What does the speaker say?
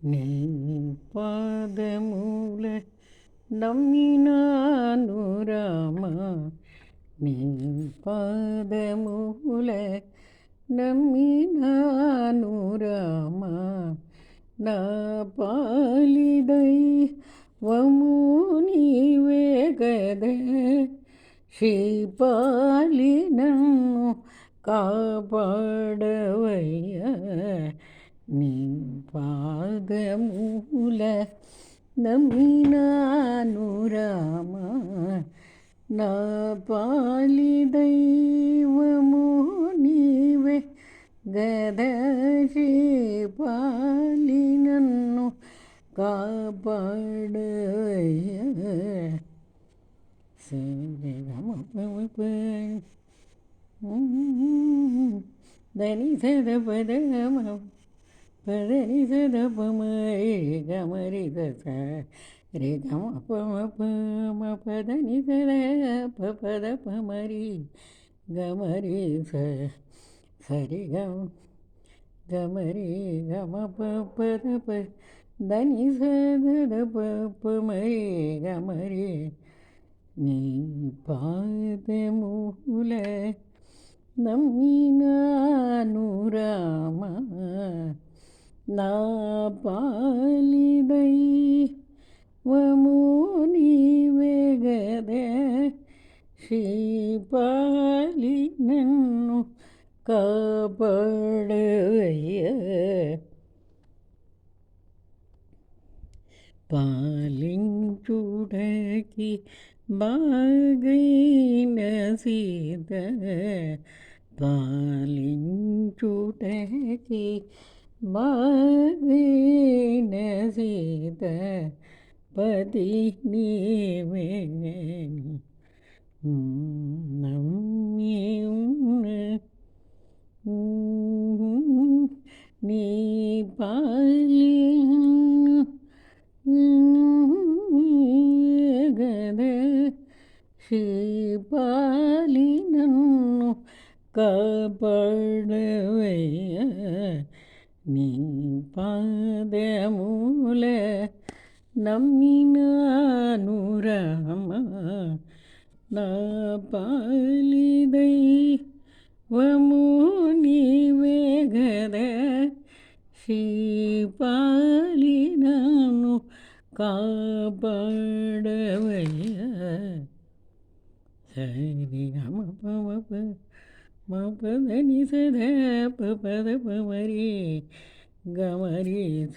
నీ పాదముల నమ్మినాను రామా, నీ పాదముల నమ్మినాను రామా, నా పాలి దైవము నీవే గదే, శ్రీపాలి నన్ను కాపాడవయ్యా, నీ పాదముల నమ్మినాను రామా, నా పాలి దైవము నీవే గదా, శ్రీపాలి నన్ను కాపాడవయ్యా. సరే దని సద పదమ పదని సద పమరి గమరి దస రే గమ పమ పమ పదని సద పద పమరి గమరి సరి గమ గమరి గమ పద దని సద పమరి గమరి, నీ పాదముల నమ్మినాను రామా, నా పాలి దైవము నీవే గదే, శ్రీపాలి నన్ను కాపాడవయ్యా. పాలించుటకి బాగైన సీత, పాలించుటకి బాగైన సీత, పతి నీవే నమ్మి నీ పాలి గదే, శ్రీపాలి నన్ను కాపాడవయ్యా, నీ పాదముల నమ్మినాను రామా, నా పాలి దైవము నీవే గదా, శ్రీపాలి నన్ను కాపాడవయ్యా. సరి గమ పమ మ పదని సద పద పమరి గమరి స